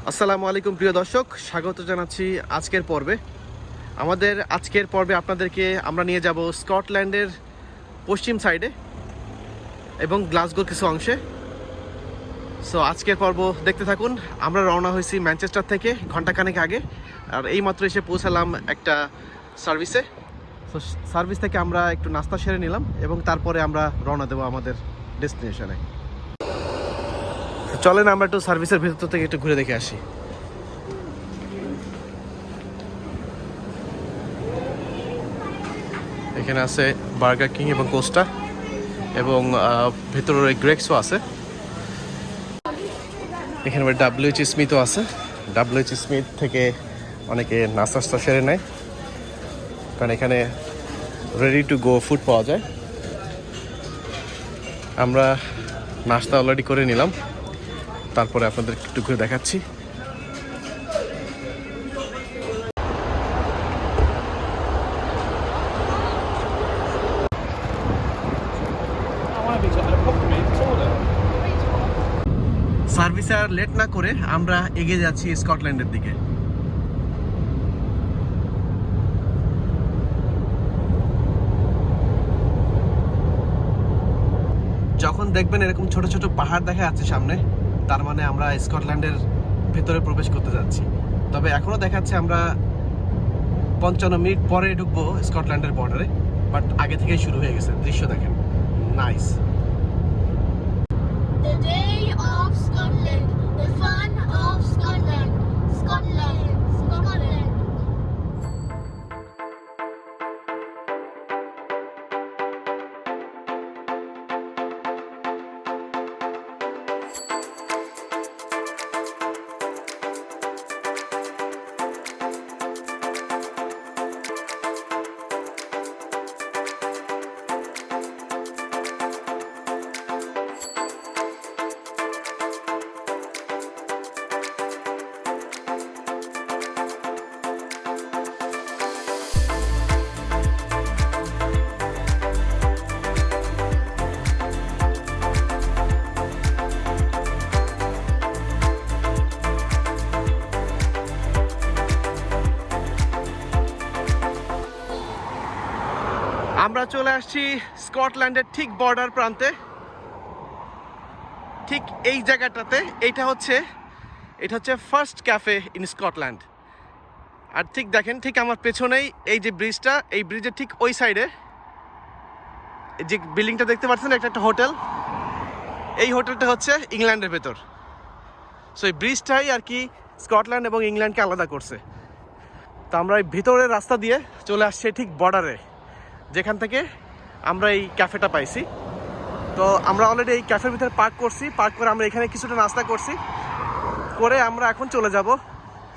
আসসালামু আলাইকুম প্রিয় দর্শক, স্বাগত জানাচ্ছি আজকের পর্বে। আমাদের আজকের পর্বে আপনাদেরকে আমরা নিয়ে যাব স্কটল্যান্ডের পশ্চিম সাইডে এবং গ্লাসগোর কিছু অংশে। সো আজকের পর্ব দেখতে থাকুন। আমরা রওনা হয়েছি ম্যানচেস্টার থেকে ঘন্টাখানেক আগে, আর এইমাত্র এসে পৌঁছালাম একটা সার্ভিসে। সো সার্ভিস থেকে আমরা একটু নাস্তা সেরে নিলাম এবং তারপরে আমরা রওনা দেবো আমাদের ডেস্টিনেশনে। চলেন আমরা একটু সার্ভিসের ভেতর থেকে একটু ঘুরে দেখে আসি। এখানে আছে বার্গার কিং এবং কোস্টা, এবং ভেতরের গ্রেক্সও আছে। এখানে WH স্মিথও আছে। WH স্মিথ থেকে অনেকে নাস্তা সেরে নেয়, কারণ এখানে রেডি টু গো ফুড পাওয়া যায়। আমরা নাস্তা অলরেডি করে নিলাম, তারপরে আপনাদের একটু ঘুরে দেখাচ্ছি। সার্ভিসে আর লেট না করে আমরা এগিয়ে যাচ্ছি স্কটল্যান্ডের দিকে। যখন দেখবেন এরকম ছোট ছোট পাহাড় দেখা যাচ্ছে সামনে, তার মানে আমরা স্কটল্যান্ডের ভেতরে প্রবেশ করতে যাচ্ছি। তবে এখনো দেখাচ্ছে আমরা 55 মিনিট পরে ঢুকবো স্কটল্যান্ডের বর্ডারে, বাট আগে থেকেই শুরু হয়ে গেছে। দৃশ্য দেখেন, nice. The day of Scotland, the fun of Scotland, Scotland, Scotland. আমরা চলে আসছি স্কটল্যান্ডের ঠিক বর্ডার প্রান্তে, ঠিক এই জায়গাটাতে। এটা হচ্ছে ফার্স্ট ক্যাফে ইন স্কটল্যান্ড। আর ঠিক দেখেন, ঠিক আমার পেছনেই এই যে ব্রিজটা, এই ব্রিজের ঠিক ওই সাইডে যে বিল্ডিংটা দেখতে পাচ্ছেন, একটা হোটেল। এই হোটেলটা হচ্ছে ইংল্যান্ডের ভেতর। সো এই ব্রিজটাই আর কি স্কটল্যান্ড এবং ইংল্যান্ডকে আলাদা করছে। তো আমরা এই ভিতরের রাস্তা দিয়ে চলে আসছি ঠিক বর্ডারে, যেখান থেকে আমরা এই ক্যাফেটা পাইছি। তো আমরা অলরেডি এই ক্যাফের ভিতরে পার্ক করে আমরা এখানে কিছুটা নাস্তা করে আমরা এখন চলে যাব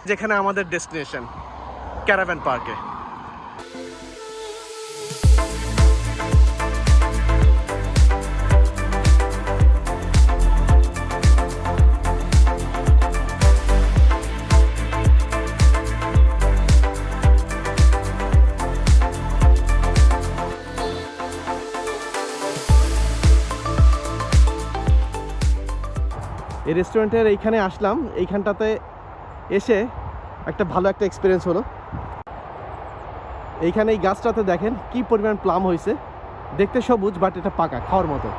যেখানে আমাদের ডেস্টিনেশন, ক্যারাভ্যান পার্কে। এই রেস্টুরেন্টের এইখানে আসলাম, এইখানটাতে এসে ভালো একটা এক্সপিরিয়েন্স হলো। এইখানে এই গাছটাতে দেখেন কি পরিমাণ প্লাম হয়েছে, দেখতে সবুজ বাট এটা পাকা, খাওয়ার মতো।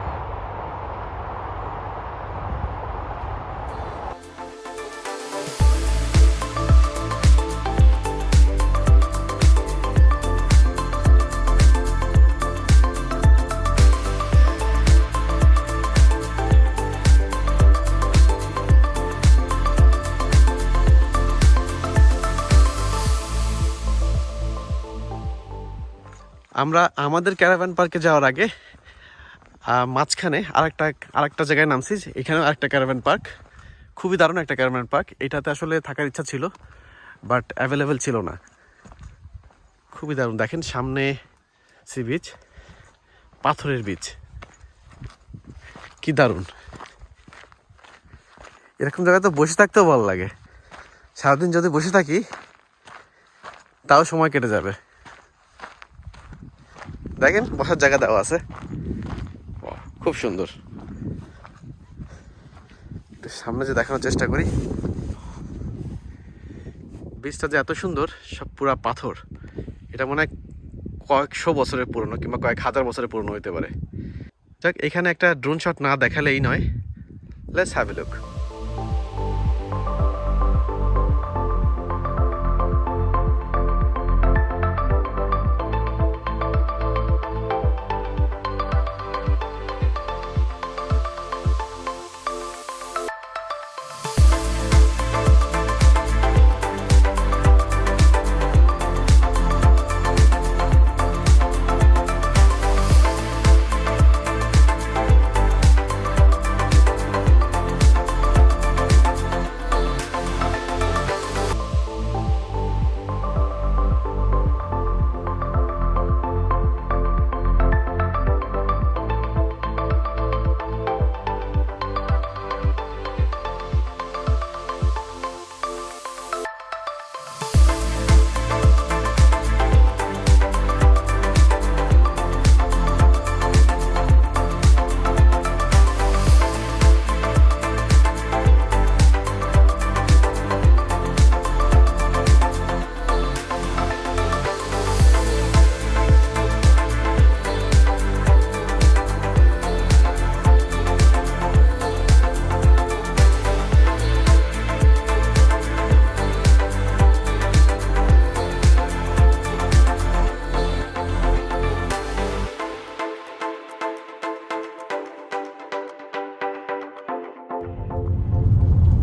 আমরা আমাদের ক্যারাভ্যান পার্কে যাওয়ার আগে মাঝখানে আরেকটা জায়গায় নামছি। এখানে আরেকটা ক্যারাভ্যান পার্ক, খুবই দারুণ একটা ক্যারাভ্যান পার্ক। এটাতে আসলে থাকার ইচ্ছা ছিল বাট অ্যাভেলেবেল ছিল না। খুবই দারুণ, দেখেন সামনে সি বিচ, পাথরের বিচ, কি দারুণ। এরকম জায়গায় তো বসে থাকতেও ভালো লাগে। সারাদিন যদি বসে থাকি তাও সময় কেটে যাবে। দেখেন বসার জায়গা দেওয়া আছে, খুব সুন্দর। সামনে যে দেখানোর চেষ্টা করি, ব্রিজটা যে এত সুন্দর, সব পুরা পাথর। এটা মনে হয় কয়েকশো বছরের পুরনো কিংবা কয়েক হাজার বছরের পুরনো হতে পারে। যাক, এখানে একটা ড্রোন শট না দেখালেই নয়। Let's have a look.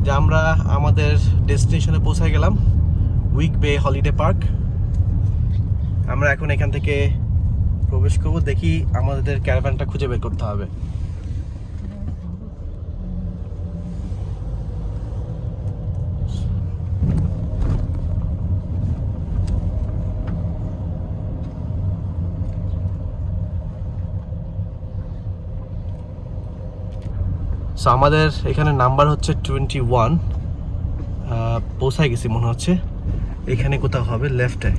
যে আমরা আমাদের ডেস্টিনেশনে পৌঁছে গেলাম, উইক বে হলিডে পার্ক। আমরা এখন এখান থেকে প্রবেশ করব। দেখি আমাদের ক্যারাভানটা খুঁজে বের করতে হবে। সো আমাদের এখানে নাম্বার হচ্ছে 21। পৌঁছায় গেছি মনে হচ্ছে। এখানে কোথাও হবে লেফটে,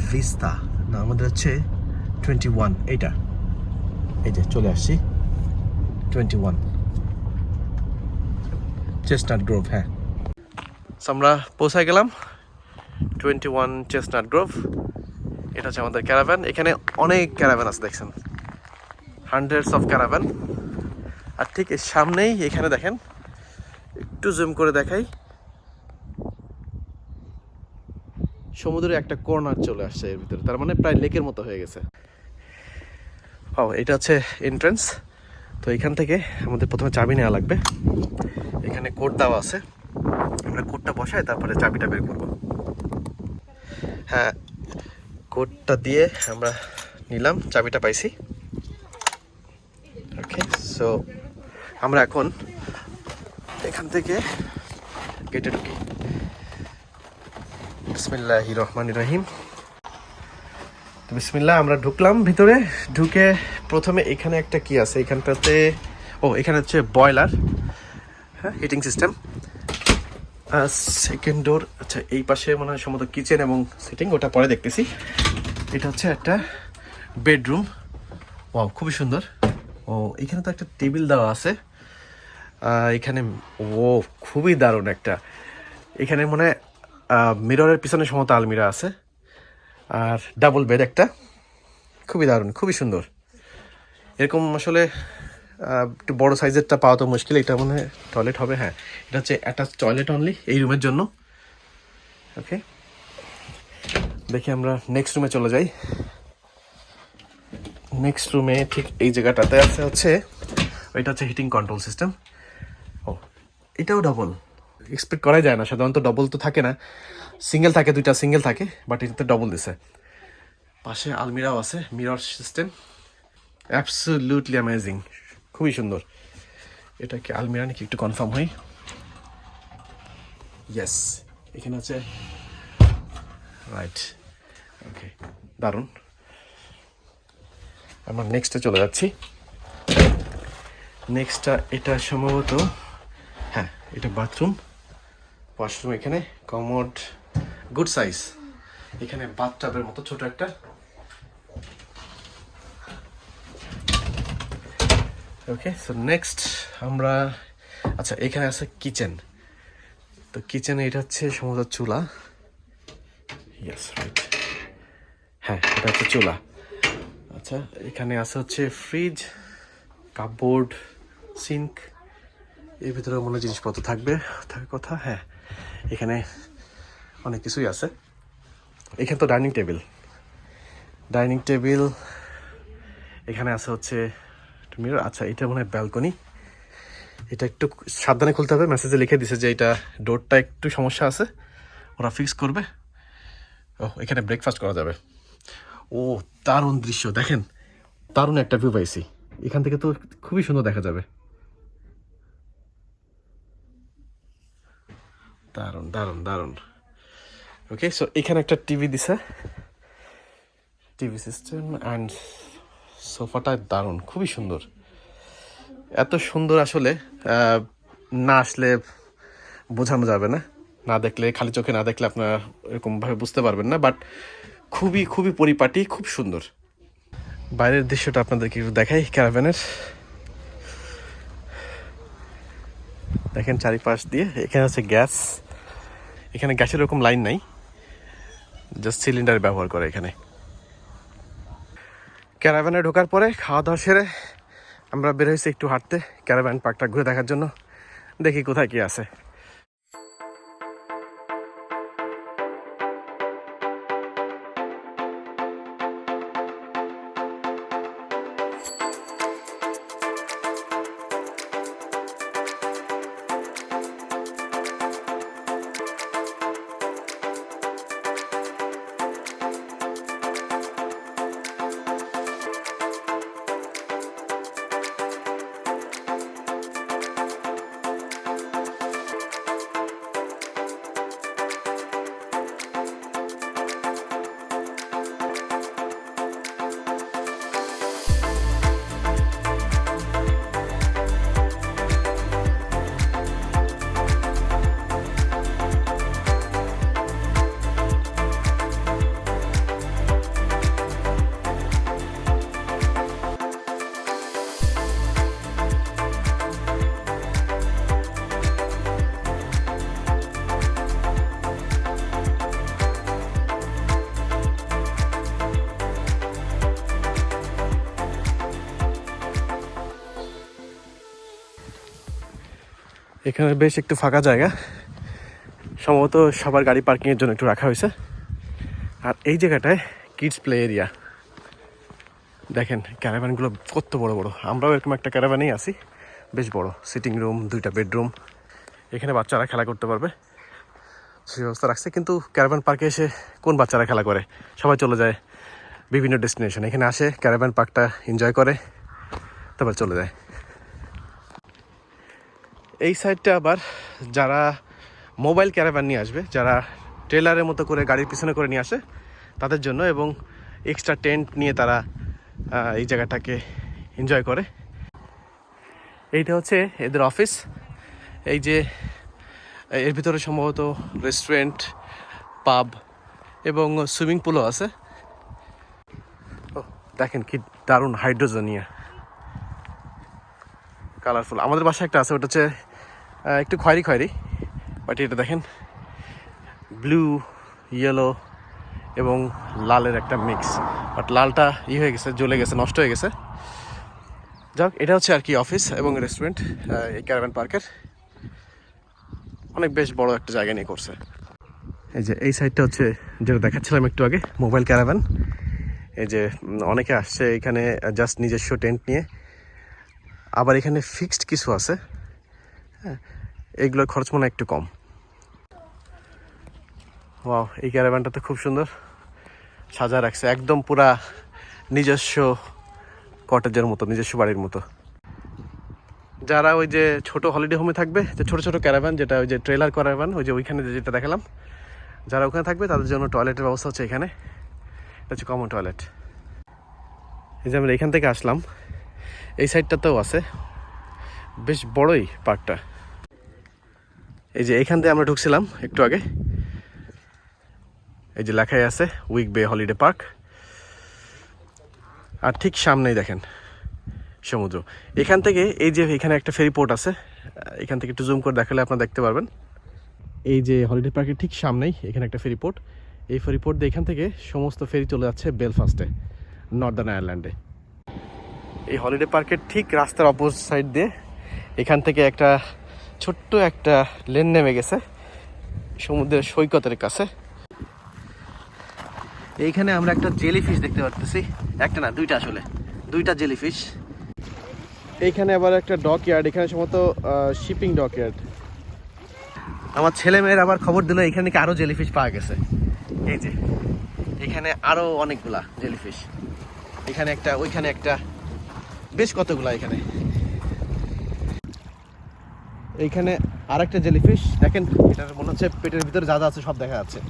ভিস্তা না, আমাদের হচ্ছে 21। এইটা, এই যে চলে আসছি 21 চেস্টনাট গ্রোভ। হ্যাঁ, সো আমরা পৌঁছায় গেলাম 21 চেস্টনাট গ্রোভ। এটা হচ্ছে আমাদের ক্যারাভ্যান। এখানে অনেক ক্যারাভ্যান আছে, দেখছেন, হান্ড্রেডস অফ ক্যারাভ্যান। আর ঠিক এর সামনেই এখানে দেখেন, একটু জুম করে দেখাই, সমুদ্রের একটা কর্নার চলে আসছে এর ভিতরে, তার মানে প্রায় লেকের মতো হয়ে গেছে। ও, এটা হচ্ছে এন্ট্রান্স। তো এখান থেকে আমাদের প্রথমে চাবি নেওয়া লাগবে। এখানে কোড দেওয়া আছে, আমরা কোডটা বসাই তারপরে চাবিটা বের করব। হ্যাঁ, কোডটা দিয়ে আমরা নিলাম, চাবিটা পাইছি। ওকে, সো আমরা এখন এখান থেকে গেটে ঢুকি। বিসমিল্লাহির রহমানির রহিম। তো বিসমিল্লাহ, আমরা ঢুকলাম ভিতরে। ঢুকে প্রথমে এখানে একটা কি আছে, এখানটাতে এখানে হচ্ছে বয়লার, হ্যাঁ, হিটিং সিস্টেম। সেকেন্ড ডোর, আচ্ছা এই পাশে মনে হয় সম্ভবত কিচেন এবং সিটিং, ওটা পরে দেখতেছি। এটা হচ্ছে একটা বেডরুম। ওয়াও, খুবই সুন্দর। এখানে তো একটা টেবিল দেওয়া আছে এখানে। খুবই দারুণ একটা। এখানে মনে হয় মিররের পিছনে সম্ভবত আলমিরা আছে, আর ডাবল বেড একটা। খুবই দারুণ, খুবই সুন্দর। এরকম আসলে একটু বড় সাইজেরটা পাওয়া তো মুশকিল। এটা মনে হয় টয়লেট হবে। হ্যাঁ, এটা হচ্ছে অ্যাটাচ টয়লেট অনলি এই রুমের জন্য। ওকে, দেখি আমরা নেক্সট রুমে চলে যাই। নেক্সট রুমে ঠিক এই জায়গাটাতে আছে হচ্ছে, এটা হচ্ছে হিটিং কন্ট্রোল সিস্টেম। এটাও ডবল, এক্সপেক্ট করা যায় না, সাধারণত ডবল তো থাকে না, সিঙ্গেল থাকে, দুইটা সিঙ্গেল থাকে, বাট এটাতে ডবল দিছে। পাশে আলমিরাও আছে, মিরর সিস্টেম। অ্যাবসলিউটলি অ্যামেজিং, খুবই সুন্দর। এটা কি আলমিরা নাকি একটু কনফার্ম হই। ইয়েস, এখানে আছে, রাইট। ওকে, দারুণ। আমরা নেক্সটে চলে যাচ্ছি। নেক্সটটা এটা সম্ভবত, হ্যাঁ, এটা বাথরুম, ওয়াশরুম। এখানে কমোড, গুড সাইজ। এখানে বাথটাবের মতো ছোট একটা। ওকে, সো নেক্সট আমরা, আচ্ছা এখানে আছে কিচেন। তো কিচেনে এটা হচ্ছে সম্ভবত চুলা, ইয়েস রাইট, হ্যাঁ এটা হচ্ছে চুলা। আচ্ছা, এখানে আছে হচ্ছে ফ্রিজ, কাপবোর্ড, সিঙ্ক, এর ভিতরে মনে জিনিসপত্র থাকার কথা। হ্যাঁ, এখানে অনেক কিছুই আছে। এখানে তো ডাইনিং টেবিল, এখানে আছে হচ্ছে মিরর। আচ্ছা, এটা মনে হয় ব্যালকনি। এটা একটু সাবধানে খুলতে হবে, মেসেজে লিখে দিছে যে এটা ডোরটা একটু সমস্যা আছে, ওরা ফিক্স করবে। ও, এখানে ব্রেকফাস্ট করা যাবে। ও, দারুণ দৃশ্য দেখেন, দারুণ একটা ভিউ পাইছি এখান থেকে, তো খুবই সুন্দর দেখা যাবে। দারুণ দারুণ দারুণ। ওকে, সো এখানে একটা টিভি দিছে, টিভি সিস্টেম, অ্যান্ড সোফাটা দারুণ, খুবই সুন্দর। এত সুন্দর আসলে না আসলে বোঝানো যাবে না, না দেখলে, খালি চোখে না দেখলে আপনারা এরকমভাবে বুঝতে পারবেন না। বাট খুবই খুবই পরিপাটি, খুব সুন্দর। বাইরের দৃশ্যটা আপনাদেরকে একটু দেখাই ক্যারাভ্যানের। দেখেন চারিপাশ দিয়ে, এখানে আছে গ্যাস। এখানে গ্যাসের এরকম লাইন নাই, জাস্ট সিলিন্ডার ব্যবহার করে এখানে। ক্যারাভ্যানে ঢোকার পরে খাওয়া দাওয়া সেরে আমরা বের হয়েছি একটু হাঁটতে, ক্যারাভ্যান পার্কটা ঘুরে দেখার জন্য। দেখি কোথায় কি আছে। এখানে বেশ একটু ফাঁকা জায়গা, সম্ভবত সবার গাড়ি পার্কিংয়ের জন্য একটু রাখা হয়েছে। আর এই জায়গাটায় কিডস প্লে এরিয়া। দেখেন ক্যারাভ্যানগুলো কত বড় বড়। আমরাও এরকম একটা ক্যারাভ্যানেই আছি, বেশ বড়, সিটিং রুম, 2টা বেডরুম। এখানে বাচ্চারা খেলা করতে পারবে, সেই ব্যবস্থা রাখছে। কিন্তু ক্যারাভ্যান পার্কে এসে কোন বাচ্চারা খেলা করে, সবাই চলে যায় বিভিন্ন ডেস্টিনেশন। এখানে আসে ক্যারাভ্যান পার্কটা এনজয় করে, তারপর চলে যায়। এই সাইডটা আবার যারা মোবাইল ক্যারাভ্যান নিয়ে আসবে, যারা ট্রেলারের মতো করে গাড়ির পিছনে করে নিয়ে আসে তাদের জন্য, এবং এক্সট্রা টেন্ট নিয়ে তারা এই জায়গাটাকে এনজয় করে। এইটা হচ্ছে এদের অফিস। এই যে এর ভিতরে সম্ভবত রেস্টুরেন্ট, পাব এবং সুইমিং পুলও আছে। ও দেখেন কি দারুণ, হাইড্রোজেনিয়া, কালারফুল। আমাদের বাসায় একটা আছে, ওটা হচ্ছে একটু খয়েরি খয়েরি, বাট এটা দেখেন ব্লু, ইয়েলো এবং লালের একটা মিক্স। বাট লালটা হয়ে গেছে, জ্বলে গেছে, নষ্ট হয়ে গেছে। যাক, এটা হচ্ছে আর কি অফিস এবং রেস্টুরেন্ট এই ক্যারাভ্যান পার্কের। অনেক বেশ বড় একটা জায়গা নিয়ে করছে। এই যে এই সাইডটা হচ্ছে যেটা দেখাচ্ছিলাম একটু আগে, মোবাইল ক্যারাভ্যান। এই যে অনেকে আসছে এখানে জাস্ট নিজস্ব টেন্ট নিয়ে। আবার এখানে ফিক্সড কিছু আছে, হ্যাঁ, এইগুলোর খরচ মনে একটু কম। ওয়াও, এই ক্যারাভ্যানটা তো খুব সুন্দর সাজা রাখছে, একদম পুরা নিজস্ব কটেজের মতো, নিজস্ব বাড়ির মতো। যারা ওই যে ছোট হলিডে হোমে থাকবে, যে ছোট ছোট ক্যারাভ্যান, যেটা ওই যে ট্রেলার ক্যারাভ্যান, ওই যে ওইখানে যেটা দেখালাম, যারা ওখানে থাকবে তাদের জন্য টয়লেটের ব্যবস্থা হচ্ছে এখানে। এটা হচ্ছে কমন টয়লেট। এই যে আমরা এখান থেকে আসলাম, এই সাইডটাতেও আছে, বেশ বড়ই পার্কটা। এই যে এখান থেকে আমরা ঢুকছিলাম একটু আগে, এই যে লেখাই আছে উইক বে হলিডে পার্ক। আর ঠিক সামনেই দেখেন সমুদ্র। এখান থেকে এই যে এখানে একটা ফেরি পোর্ট আছে, এখান থেকে একটু জুম করে দেখালে আপনারা দেখতে পারবেন। এই যে হলিডে পার্কের ঠিক সামনেই এখানে একটা ফেরিপোর্ট। এই ফেরিপোর্ট দিয়ে এখান থেকে সমস্ত ফেরি চলে যাচ্ছে বেলফাস্টে, নর্দার্ন আয়ারল্যান্ডে। এই হলিডে পার্কের ঠিক রাস্তার অপোজিট সাইড দিয়ে এখান থেকে একটা ছোট্ট একটা লেন নেমে গেছে সমুদ্রের সৈকতের কাছে। এইখানে আমরা একটা জেলিফিশ দেখতে পাচ্ছি, একটা না দুইটা, আসলে দুইটা জেলিফিশ। এইখানে আবার একটা ডক ইয়ার্ড, এখানে সম্ভবত শিপিং ডক ইয়ার্ড। আমার ছেলে মেয়ের আবার খবর দিল এখানে নাকি আরও জেলিফিশ পাওয়া গেছে। এই যে এখানে আরও অনেকগুলা জেলিফিশ, এখানে একটা, ওইখানে একটা, বেশ কতগুলা এখানে। এইখানে আরেকটা জেলিফিশ দেখেন, এটার মনে হচ্ছে পেটের ভিতরে যা যা আছে সব দেখা যাচ্ছে।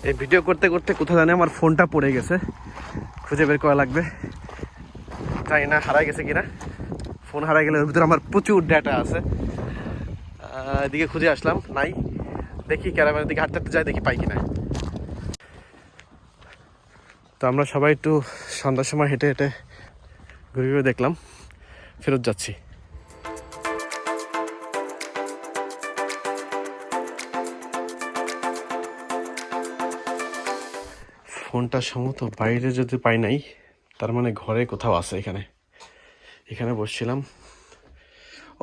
এই ভিডিও করতে করতে কোথাও জানি আমার ফোনটা পড়ে গেছে, খুঁজে বের করা লাগবে। জানি না হারাই গেছে কিনা। ফোন হারাই গেলে ওর ভিতরে আমার প্রচুর ডেটা আছে। এদিকে খুঁজে আসলাম, নাই। দেখি ক্যারাভ্যানের দিকে হাঁটতে হাঁটতে যাই, দেখি পাই কিনা। তো আমরা সবাই একটু সন্ধ্যার সময় হেঁটে হেঁটে ঘুরে ঘুরে দেখলাম, ফেরত যাচ্ছি। ফোনটা সম্ভবত বাইরে যদি পাই নাই, তার মানে ঘরে কোথাও আছে। এখানে বসছিলাম।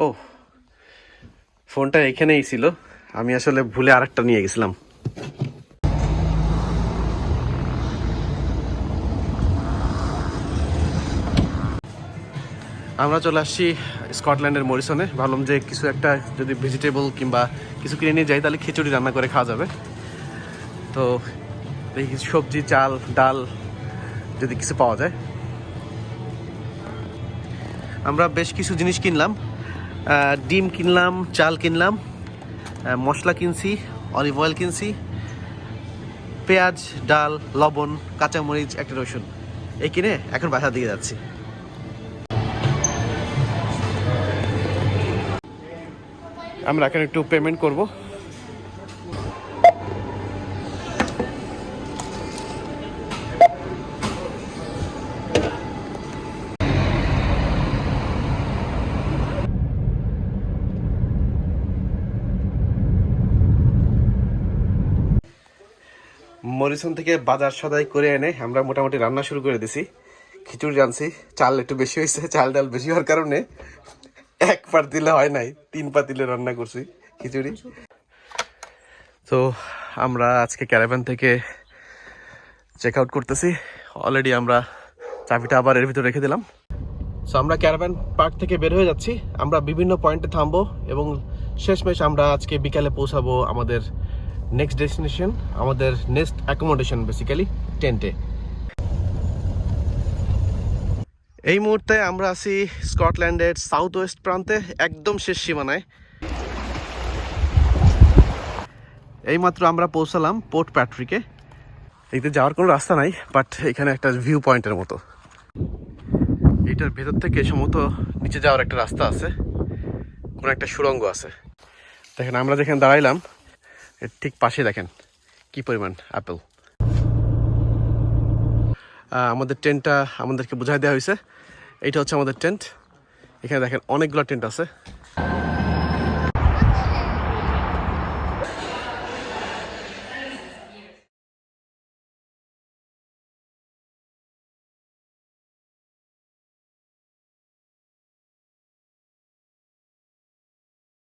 ও, ফোনটা এখানেই ছিল, আমি আসলে ভুলে আরেকটা নিয়ে গেছিলাম। আমরা চলে আসছি স্কটল্যান্ডের মরিসনে। ভাবলাম যে কিছু একটা যদি ভেজিটেবল কিংবা কিছু কিনে নিয়ে যাই তাহলে খিচুড়ি রান্না করে খাওয়া যাবে। তো দেখি সবজি, চাল, ডাল যদি কিছু পাওয়া যায়। আমরা বেশ কিছু জিনিস কিনলাম, ডিম কিনলাম, চাল কিনলাম, মশলা কিনছি, অলিভ অয়েল কিনছি, পেঁয়াজ, ডাল, লবণ, কাঁচামরিচ, একটা রসুন, এই কিনে এখন বাসা দিয়ে যাচ্ছি। আমরা এখন একটু পেমেন্ট করব। মরিসন থেকে বাজার সদাই করে এনে আমরা মোটামুটি রান্না শুরু করে দিছি। খিচুড়ি রাঁধছি, চাল একটু বেশি হয়েছে, চাল ডাল বেশি হওয়ার কারণে এক পাত দিলে হয় নাই, 3 পাতিলে রান্না করছি খিচুড়ি। তো আমরা আজকে ক্যারাভ্যান থেকে চেক আউট করতেছি। অলরেডি আমরা চাবিটা আবার এর ভিতরে রেখে দিলাম। সো আমরা ক্যারাভ্যান পার্ক থেকে বের হয়ে যাচ্ছি। আমরা বিভিন্ন পয়েন্টে থামবো এবং শেষমেশ আমরা আজকে বিকালে পৌঁছাবো আমাদের নেক্সট ডেস্টিনেশন, আমাদের নেক্সট অ্যাকোমোডেশন, বেসিক্যালি টেন্টে। এই মুহূর্তে আমরা আছি স্কটল্যান্ডের সাউথ ওয়েস্ট প্রান্তে, একদম শেষ সীমানায়। এইমাত্র আমরা পৌঁছালাম পোর্ট প্যাট্রিকে। এদিকে যাওয়ার কোনো রাস্তা নাই, বাট এখানে একটা ভিউ পয়েন্টের মতো। এটার ভেতর থেকে সম্ভবত নিচে যাওয়ার একটা রাস্তা আছে, কোনো একটা সুড়ঙ্গ আছে। দেখেন আমরা যেখানে দাঁড়াইলাম এর ঠিক পাশে দেখেন কি পরিমাণ আপেল। আমাদের টেন্টটা আমাদেরকে বোঝাই দেওয়া হয়েছে, এইটা হচ্ছে আমাদের টেন্ট। এখানে দেখেন অনেকগুলো টেন্ট আছে।